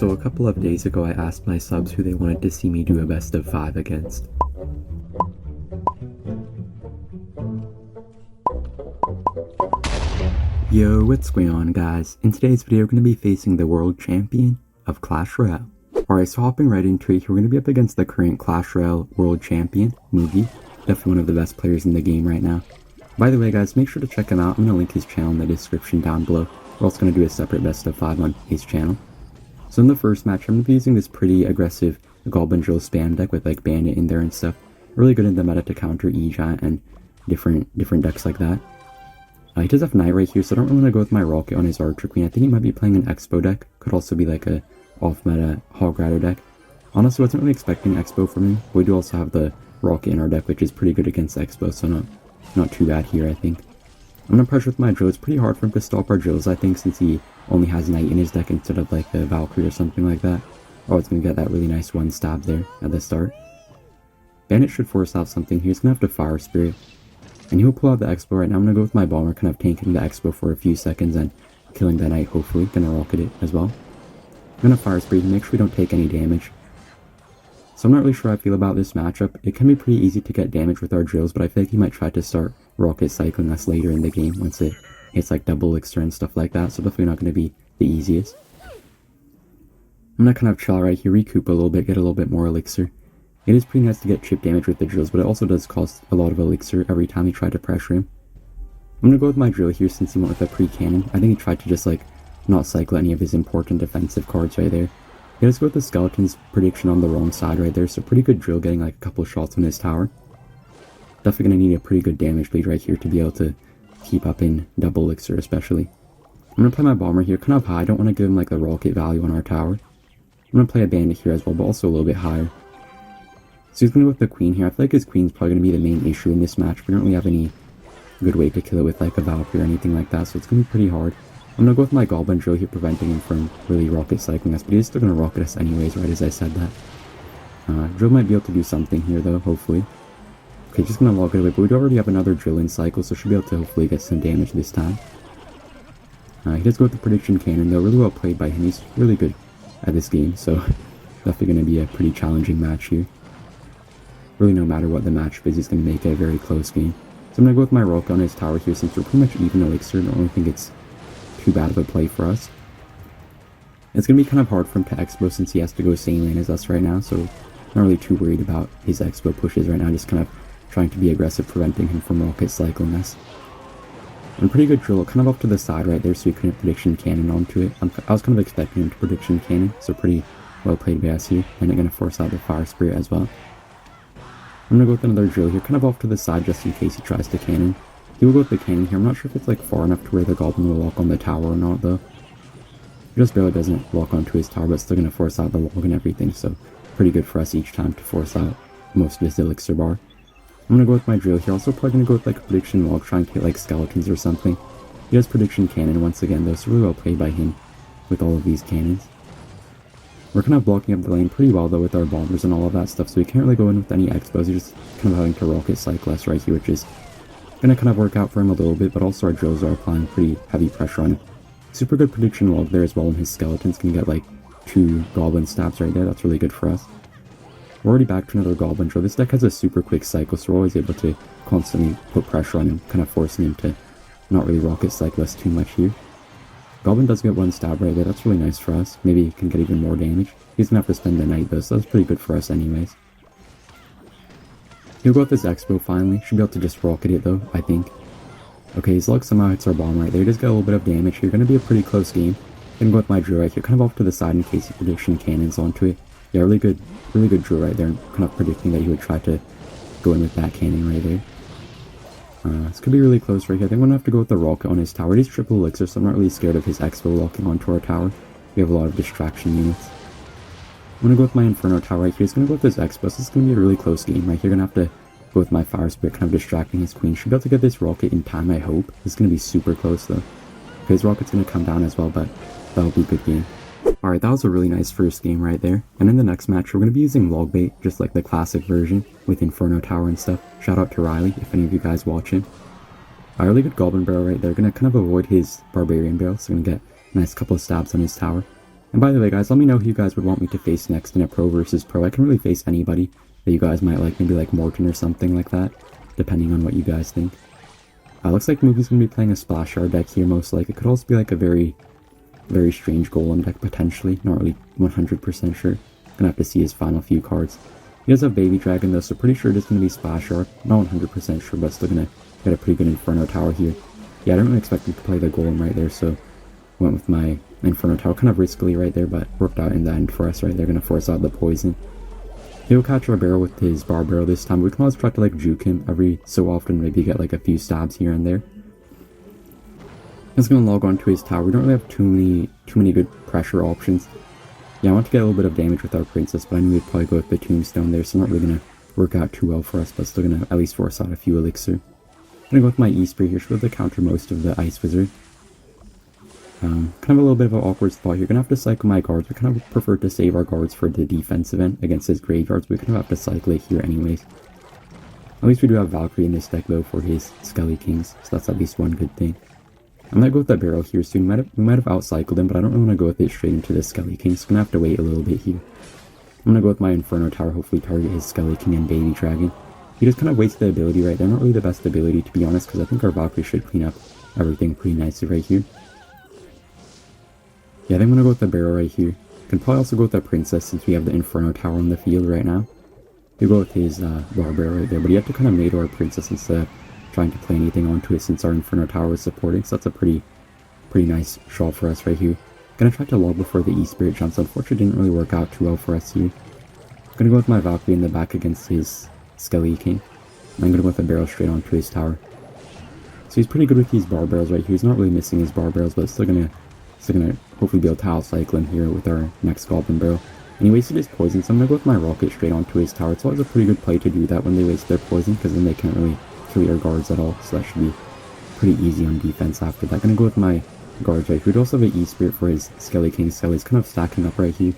So a couple of days ago I asked my subs who they wanted to see me do a best of 5 against. Yo, what's going on guys? In today's video we're going to be facing the World Champion of Clash Royale. Alright, so hopping right into it, we're going to be up against the current Clash Royale World Champion, Mugi. Definitely one of the best players in the game right now. By the way guys, make sure to check him out. I'm going to link his channel in the description down below. We're also going to do a separate best of 5 on his channel. So in the first match, I'm going to be using this pretty aggressive Goblin drill spam deck with like Bandit in there and stuff. Really good in the meta to counter E-Giant and different decks like that. He does have Knight right here, so I don't really want to go with my Rocket on his Archer Queen. I think he might be playing an Xbow deck. Could also be like a off-meta Hog deck. Honestly, wasn't really expecting Xbow from him. But we do also have the Rocket in our deck, which is pretty good against Xbow, so not too bad here, I think. I'm going to pressure with my drill. It's pretty hard for him to stop our drills, I think, since he only has Knight in his deck instead of like a Valkyrie or something like that. Oh, it's going to get that really nice one stab there at the start. Bandit should force out something here. He's going to have to Fire Spirit. And he'll pull out the Xbow right now. I'm going to go with my Bomber, kind of tanking the Xbow for a few seconds and killing the Knight, hopefully. Going to rocket it as well. I'm going to Fire Spirit and make sure we don't take any damage. So I'm not really sure how I feel about this matchup. It can be pretty easy to get damage with our drills, but I feel like he might try to start rocket cycling us later in the game once it hits like double elixir and stuff like that, so definitely not going to be the easiest. I'm going to kind of chill right here, recoup a little bit, get a little bit more elixir. It is pretty nice to get chip damage with the drills, but it also does cost a lot of elixir every time you try to pressure him. I'm going to go with my drill here since he went with a pre-cannon. I think he tried to just like not cycle any of his important defensive cards right there. He does go with the Skeleton's prediction on the wrong side right there, so pretty good drill getting like a couple shots on his tower. Definitely going to need a pretty good damage lead right here to be able to keep up in double elixir especially. I'm going to play my Bomber here kind of high. I don't want to give him like the rocket value on our tower. I'm going to play a Bandit here as well, but also a little bit higher. So he's going to go with the Queen here. I feel like his Queen's probably going to be the main issue in this match. We don't really have any good way to kill it with like a Valkyrie or anything like that, so it's going to be pretty hard. I'm going to go with my Goblin drill here, preventing him from really rocket cycling us, but he's still going to rocket us anyways, right as I said that. Drill might be able to do something here though, hopefully. Okay, just going to log it away, but we do already have another drill in cycle, so should be able to hopefully get some damage this time. He does go with the prediction cannon though, really well played by him. He's really good at this game, so definitely going to be a pretty challenging match here. Really no matter what the matchup is, he's going to make it a very close game. So I'm going to go with my rocket on his tower here since we're pretty much even elixir. I don't really think it's too bad of a play for us. It's going to be kind of hard for him to Xbow since he has to go same lane as us right now, so not really too worried about his Xbow pushes right now, just kind of trying to be aggressive, preventing him from rocket cycling us. And pretty good drill, kind of off to the side right there so he couldn't prediction cannon onto it. I was kind of expecting him to prediction cannon, so pretty well played by us here, and they're going to force out the Fire Spirit as well. I'm going to go with another drill here, kind of off to the side just in case he tries to cannon. He will go with the cannon here. I'm not sure if it's like far enough to where the Goblin will lock on the tower or not though. He just barely doesn't lock onto his tower, but still going to force out the log and everything, so pretty good for us each time to force out most of his elixir bar. I'm going to go with my drill here, also probably going to go with like a prediction log, trying to hit like skeletons or something. He has prediction cannon once again though, so really well played by him with all of these cannons. We're kind of blocking up the lane pretty well though with our bombers and all of that stuff, so we can't really go in with any Xbows. He's just kind of having to rocket cycle us right here, which is going to kind of work out for him a little bit, but also our drills are applying pretty heavy pressure on him. Super good prediction log there as well, and his Skeletons can get like 2 Goblin stabs right there. That's really good for us. We're already back to another Goblin drill. This deck has a super quick cycle, so we're always able to constantly put pressure on him, kind of forcing him to not really rocket cycle us too much here. Goblin does get 1 stab right there. That's really nice for us. Maybe he can get even more damage. He's going to have to spend the Knight though, so that's pretty good for us anyways. He'll go with his Xbow finally. Should be able to just rocket it though, I think. Okay, his luck somehow hits our bomb right there. He does get a little bit of damage here. Going to be a pretty close game. Gonna go with my drill right here, kind of off to the side in case he prediction cannons onto it. Yeah, really good drill right there. Kind of predicting that he would try to go in with that cannon right there. This could be really close right here. I think I'm gonna have to go with the rocket on his tower. He's triple elixir, so I'm not really scared of his Xbow locking onto our tower. We have a lot of distraction units. I'm gonna go with my Inferno tower right here. He's gonna go with his Xbow. This is gonna be a really close game right here. Gonna have to go with my Fire Spirit, kind of distracting his Queen. Should be able to get this rocket in time, I hope. This is gonna be super close though. Okay, his rocket's gonna come down as well, but that'll be a good game. Alright, that was a really nice first game right there. And in the next match, we're going to be using Logbait, just like the classic version, with Inferno Tower and stuff. Shout out to Riley, if any of you guys watch it. A really good Goblin barrel right there. Going to kind of avoid his Barbarian barrel, so going to get a nice couple of stabs on his tower. And by the way, guys, let me know who you guys would want me to face next in a pro versus pro. I can really face anybody that you guys might like, maybe like Morton or something like that, depending on what you guys think. Looks like Mugi's going to be playing a Splash Yard deck here, most likely. It could also be like a very strange Golem deck, potentially. Not really 100% sure. Gonna have to see his final few cards. He does have Baby Dragon, though, so pretty sure it's going to be Splash Yard. Not 100% sure, but still going to get a pretty good Inferno Tower here. Yeah, I didn't really expect him to play the Golem right there, so went with my Inferno Tower. Kind of riskily right there, but worked out in the end for us right there. Going to force out the poison. He'll catch our barrel with his bar barrel this time. We can always try to like juke him every so often, maybe get like a few stabs here and there. He's gonna log on to his tower. We don't really have too many good pressure options. Yeah, I want to get a little bit of damage with our princess, but I knew we'd probably go with the tombstone there, so not really gonna work out too well for us, but still gonna at least force out a few elixir. I'm gonna go with my E-Spray here. Should be able to counter most of the Ice Wizard. Kind of a little bit of an awkward spot here. Gonna have to cycle my guards. We kind of prefer to save our guards for the defensive end against his graveyards. We kind of have to cycle it here anyways. At least we do have Valkyrie in this deck though for his Skelly Kings, so that's at least one good thing. I'm gonna go with the barrel here soon. We might have outcycled him, but I don't really want to go with it straight into the Skelly King, so I'm gonna have to wait a little bit here. I'm gonna go with my Inferno Tower, hopefully target his Skelly King and Baby Dragon. He just kind of wasted the ability right there. Not really the best ability, to be honest, because I think our Valkyrie should clean up everything pretty nicely right here. Yeah, I think I'm gonna go with the barrel right here. Can probably also go with the princess since we have the Inferno Tower on the field right now. He'll go with his bar barrel right there, but he had to kind of NATO our princess instead of trying to play anything onto it since our Inferno Tower is supporting, so that's a pretty nice shot for us right here. Gonna try to log before the E-Spirit jumps. Unfortunately, didn't really work out too well for us here. Gonna go with my Valkyrie in the back against his Skelly King. And I'm gonna go with the barrel straight onto his tower. So he's pretty good with these bar barrels right here. He's not really missing his bar barrels, but still gonna hopefully be able to outcycle him here with our next Goblin barrel. And he wasted his poison, so I'm gonna go with my rocket straight onto his tower. It's always a pretty good play to do that when they waste their poison, because then they can't really kill your guards at all, so that should be pretty easy on defense after that. Gonna go with my guards right here. We'd also have an E-Spirit for his Skelly King. Skelly's kind of stacking up right here.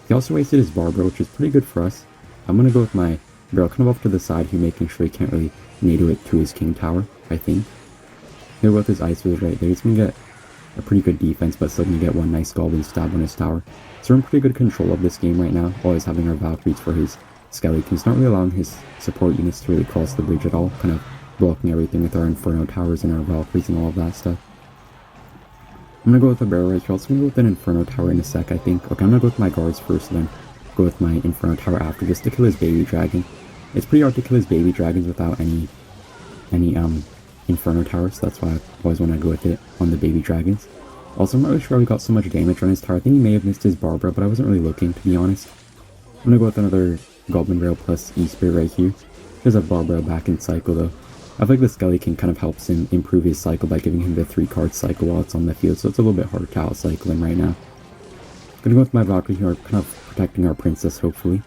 He also wasted his bar barrel, which is pretty good for us. I'm gonna go with my barrel kind of off to the side here, making sure he can't really NATO it to his King Tower, I think. He'll go with his Ice Wizard right there. He's gonna get a pretty good defense, but still gonna get one nice Goblin stab on his tower. So we're in pretty good control of this game right now, always having our Valkyries for his Skelly King. He's not really allowing his support units to really cross the bridge at all, kind of blocking everything with our Inferno Towers and our Valkyries and all of that stuff. I'm gonna go with the barrel right here. Also gonna go with an Inferno Tower in a sec, I think. Okay, I'm gonna go with my guards first, then go with my Inferno Tower after, just to kill his Baby Dragon. It's pretty hard to kill his Baby Dragons without any Inferno Towers, so that's why I always want to go with it on the Baby Dragons. Also, I'm not really sure how he got so much damage on his tower. I think he may have missed his Barbara, but I wasn't really looking, to be honest. I'm gonna go with another Goblin Rail plus E-Spirit right here. There's a Barbara back in cycle, though. I feel like the Skelly King kind of helps him improve his cycle by giving him the 3-card cycle while it's on the field, so it's a little bit harder to outcycle him right now. I'm gonna go with my Valkyrie here, kind of protecting our princess, hopefully.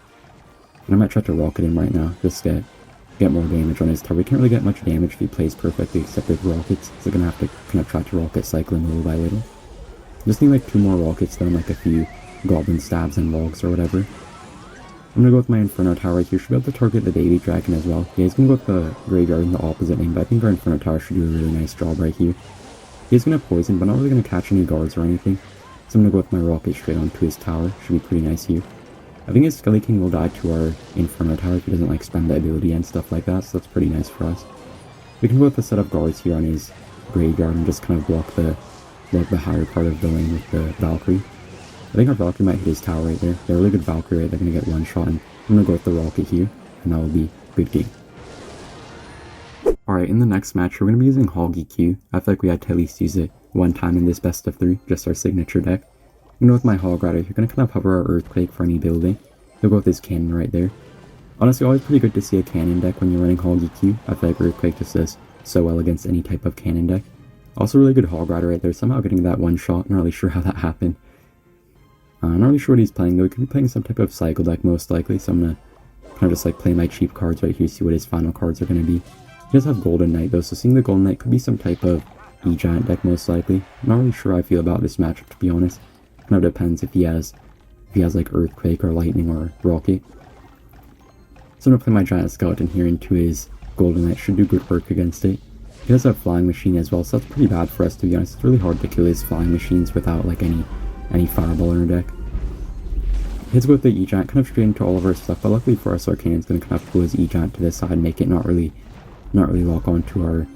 And I might try to rocket him right now, just get more damage on his tower. We can't really get much damage if he plays perfectly except with rockets, so we're gonna have to kind of try to rocket cycle him little by little. Just need like 2 more rockets, then like a few Goblin stabs and logs or whatever. I'm gonna go with my Inferno Tower right here. Should be able to target the Baby Dragon as well. Yeah, he's gonna go with the Graveyard in the opposite lane, but I think our Inferno Tower should do a really nice job right here. He's gonna poison, but not really gonna catch any guards or anything. So I'm gonna go with my rocket straight onto his tower. Should be pretty nice here. I think his Skelly King will die to our Inferno Tower if he doesn't like spend the ability and stuff like that, so that's pretty nice for us. We can go with a set of guards here on his Graveyard and just kind of block the higher part of the lane with the Valkyrie. I think our Valkyrie might hit his tower right there. They're a really good Valkyrie right. They're gonna get one shot, and I'm gonna go with the rocket here, and that will be a good game. Alright, in the next match, we're gonna be using Hog EQ. I feel like we had to at least use it one time in this best of 3, just our signature deck. I'm gonna go with my Hog right here. You're gonna kind of hover our Earthquake for any building. He'll go with his cannon right there. Honestly, always pretty good to see a cannon deck when you're running Hog EQ. I feel like Earthquake just does so well against any type of cannon deck. Also, really good Hog Rider right there. Somehow getting that one shot. Not really sure how that happened. Not really sure what he's playing though. He could be playing some type of cycle deck most likely. So I'm gonna kind of just like play my cheap cards right here, see what his final cards are gonna be. He does have Golden Knight though, so seeing the Golden Knight could be some type of E-Giant deck most likely. Not really sure how I feel about this matchup, to be honest. Kind of depends if he has like Earthquake or Lightning or Rocket. So I'm gonna play my Giant Skeleton here into his Golden Knight. Should do good work against it. He does have Flying Machine as well, so that's pretty bad for us, to be honest. It's really hard to kill his Flying Machines without like any any fireball in our deck. Hits with the E-Giant kind of straight into all of our stuff, but luckily for us, our Cannon's going to kind of pull his E-Giant to the side, make it not really lock onto our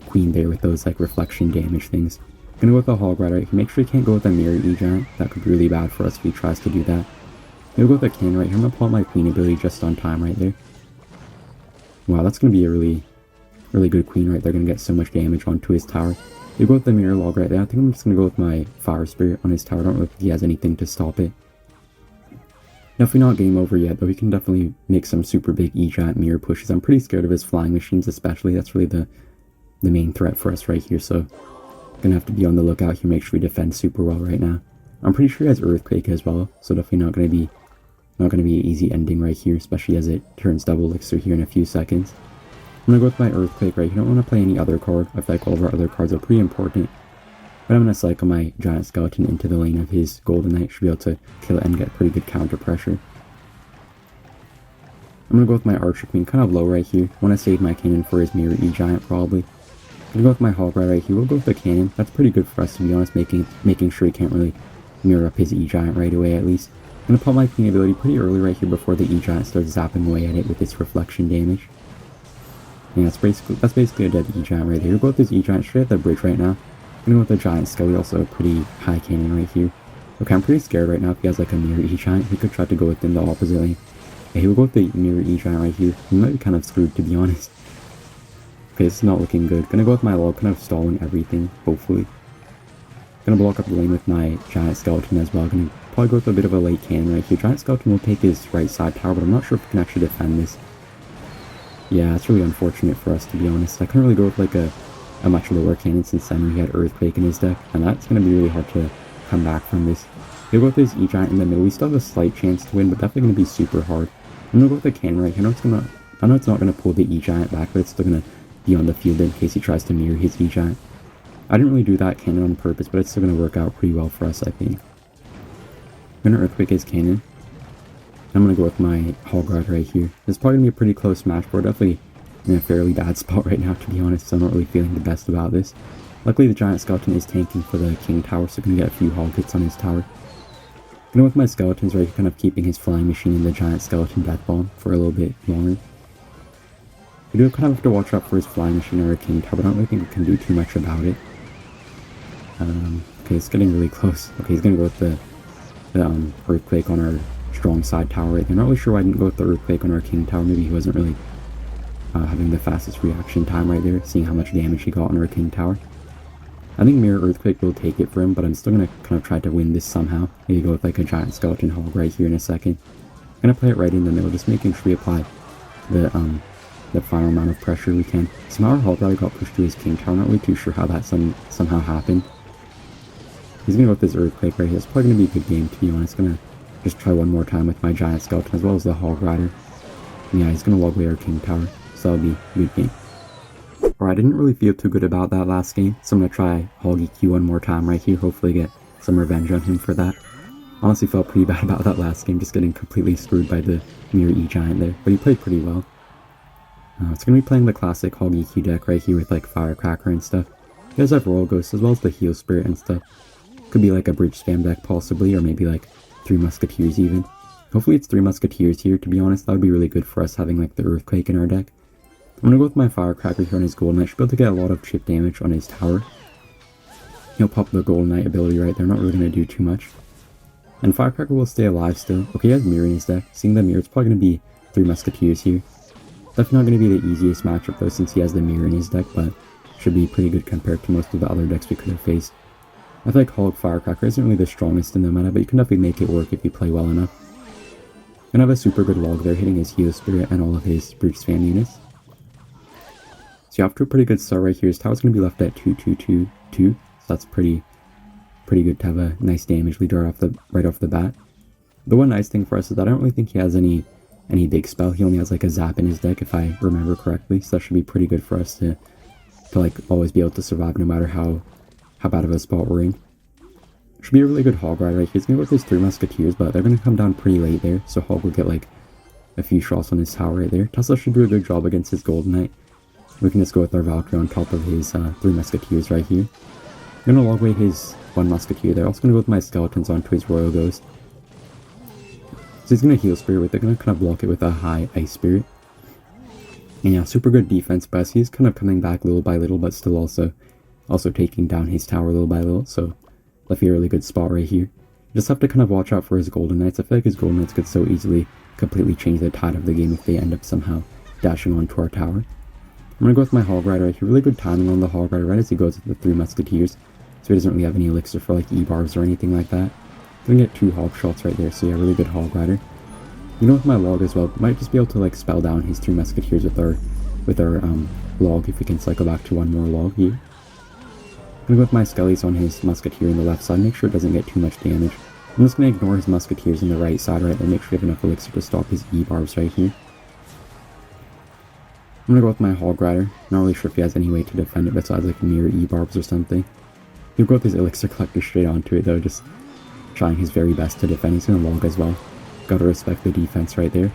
Queen there with those like reflection damage things. Gonna go with the Hog Rider. He make sure he can't go with a mirror E-Giant. That could be really bad for us if he tries to do that. Gonna go with the Cannon right here. I'm gonna pull out my Queen ability just on time right there. Wow, that's gonna be a really good Queen right there. Gonna get so much damage onto his tower. You go with the mirror log right there. I think I'm just gonna go with my Fire Spirit on his tower. I don't really think he has anything to stop it. Definitely not game over yet, though. He can definitely make some super big E-Giant mirror pushes. I'm pretty scared of his flying machines, especially. That's really the main threat for us right here. So gonna have to be on the lookout here. Make sure we defend super well right now. I'm pretty sure he has Earthquake as well, so definitely not gonna be an easy ending right here, especially as it turns double elixir here in a few seconds. I'm gonna go with my Earthquake right here. I don't want to play any other card. I feel like all of our other cards are pretty important. But I'm gonna cycle my Giant Skeleton into the lane of his Golden Knight. Should be able to kill it and get pretty good counter pressure. I'm gonna go with my Archer Queen, kind of low right here. Want to save my Cannon for his mirror E-Giant probably. I'm gonna go with my Hog Rider right here. We'll go with the Cannon. That's pretty good for us, to be honest, making sure he can't really mirror up his E-Giant right away at least. I'm gonna pop my Queen ability pretty early right here before the E-Giant starts zapping away at it with its reflection damage. Yeah, that's basically a dead E-Giant right here. We'll go with this E-Giant straight at the bridge right now. I'm gonna go with the Giant Skelly, also a pretty high Cannon right here. Okay, I'm pretty scared right now if he has like a mirror E-Giant. He could try to go within the opposite lane. Okay, we'll go with the mirror E-Giant right here. He might be kind of screwed, to be honest. Okay, this is not looking good. Gonna go with my log, kind of stalling everything, hopefully. Gonna block up the lane with my Giant Skeleton as well. Gonna probably go with a bit of a late Cannon right here. Giant Skeleton will take his right side tower, but I'm not sure if he can actually defend this. Yeah, it's really unfortunate for us, to be honest. I couldn't really go with like a much lower Cannon since then he had Earthquake in his deck, and that's gonna be really hard to come back from this. We'll go with this E-Giant in the middle. We still have a slight chance to win, but definitely gonna be super hard. I'm gonna go with the Cannon right here. I know it's not gonna pull the E-Giant back, but it's still gonna be on the field in case he tries to mirror his E-Giant. I didn't really do that Cannon on purpose, but it's still gonna work out pretty well for us, I think. I'm gonna Earthquake his Cannon. I'm gonna go with my Hog Rider right here. This is probably gonna be a pretty close match, but we're definitely in a fairly bad spot right now, to be honest, so I'm not really feeling the best about this. Luckily, the Giant Skeleton is tanking for the King Tower, so gonna get a few Hog hits on his tower. Gonna with my Skeletons right here, kind of keeping his Flying Machine and the Giant Skeleton Death Bomb for a little bit longer. We do kind of have to watch out for his Flying Machine or a King Tower, but I don't really think we can do too much about it. Okay, it's getting really close. Okay, he's gonna go with the Earthquake on our strong side tower right there. Not really sure why I didn't go with the Earthquake on our King Tower. Maybe he wasn't really having the fastest reaction time right there, seeing how much damage he got on our King Tower. I think Mirror Earthquake will take it for him, but I'm still gonna kind of try to win this somehow. Maybe go with like a Giant Skeleton Hog right here in a second. I'm gonna play it right in the middle, just making sure we apply the final amount of pressure we can. Somehow our Hog Rider got pushed to his King Tower. Not really too sure how that somehow happened. He's gonna go with this Earthquake right here. It's probably gonna be a good game, to be honest. Gonna just try one more time with my Giant Skeleton as well as the Hog Rider. And yeah, he's gonna log away our King Tower, so that'll be a good game. Alright, I didn't really feel too good about that last game, so I'm gonna try Hog EQ one more time right here. Hopefully get some revenge on him for that. Honestly felt pretty bad about that last game, just getting completely screwed by the Mirror E-Giant there, but he played pretty well. It's gonna be playing the classic Hog EQ deck right here with like Firecracker and stuff. He does have Royal Ghost as well as the Heal Spirit and stuff. Could be like a bridge spam deck possibly, or maybe like 3 Musketeers even. Hopefully it's 3 Musketeers here, to be honest. That would be really good for us having like the Earthquake in our deck. I'm gonna go with my Firecracker here on his Golden Knight. Should be able to get a lot of chip damage on his tower. He'll pop the Golden Knight ability right there, not really gonna do too much. And Firecracker will stay alive still. Okay, he has Mirror in his deck. Seeing the Mirror, it's probably gonna be 3 Musketeers here. Definitely not gonna be the easiest matchup though, since he has the Mirror in his deck, but should be pretty good compared to most of the other decks we could have faced. I feel like Hog Firecracker isn't really the strongest in the meta, but you can definitely make it work if you play well enough. Gonna have a super good log there, hitting his Heal Spirit and all of his Bridge Spam units. So you're off to a pretty good start right here. His tower's gonna be left at 2-2-2-2, so that's pretty good to have a nice damage lead right off the bat. The one nice thing for us is that I don't really think he has any big spell. He only has like a zap in his deck if I remember correctly, so that should be pretty good for us to like always be able to survive no matter how bad of a spot we're in. Should be a really good Hog Rider right here. He's gonna go with his 3 Musketeers, but they're gonna come down pretty late there, so Hog will get like a few shots on his tower right there. Tesla should do a good job against his Golden Knight. We can just go with our Valkyrie on top of his 3 Musketeers right here. I'm gonna log away his one Musketeer there. Also gonna go with my Skeletons onto his Royal Ghost. So he's gonna heal Spirit with it, gonna kind of block it with a high Ice Spirit. And yeah, super good defense, but he's kind of coming back little by little, but still also taking down his tower little by little, so definitely a really good spot right here. You just have to kind of watch out for his Golden Knights. I feel like his Golden Knights could so easily completely change the tide of the game if they end up somehow dashing onto our tower. I'm gonna go with my Hog Rider right here. Really good timing on the Hog Rider right as he goes with the 3 Musketeers, so he doesn't really have any elixir for like E-barbs or anything like that. Gonna get 2 Hog shots right there, so yeah, really good Hog Rider. You know, with my Log as well, might just be able to like spell down his 3 Musketeers with our Log if we can cycle back to 1 more Log here. I'm gonna go with my Skellies on his Musketeer on the left side, make sure it doesn't get too much damage. I'm just gonna ignore his Musketeers on the right side right there, make sure we have enough elixir to stop his E-barbs right here. I'm gonna go with my Hog Rider. Not really sure if he has any way to defend it besides like mirror E-barbs or something. He'll go with his Elixir Collector straight onto it though, just trying his very best to defend. He's gonna Log as well. Gotta respect the defense right there.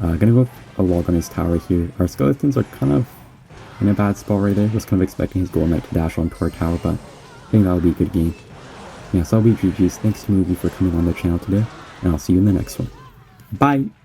Gonna go with a Log on his tower here. Our Skeletons are kind of in a bad spot right there. Was kind of expecting his Golden Knight to dash onto our tower, but I think that'll be a good game. Yeah, so that'll be GG's. Thanks to Mugi for coming on the channel today, and I'll see you in the next one. Bye!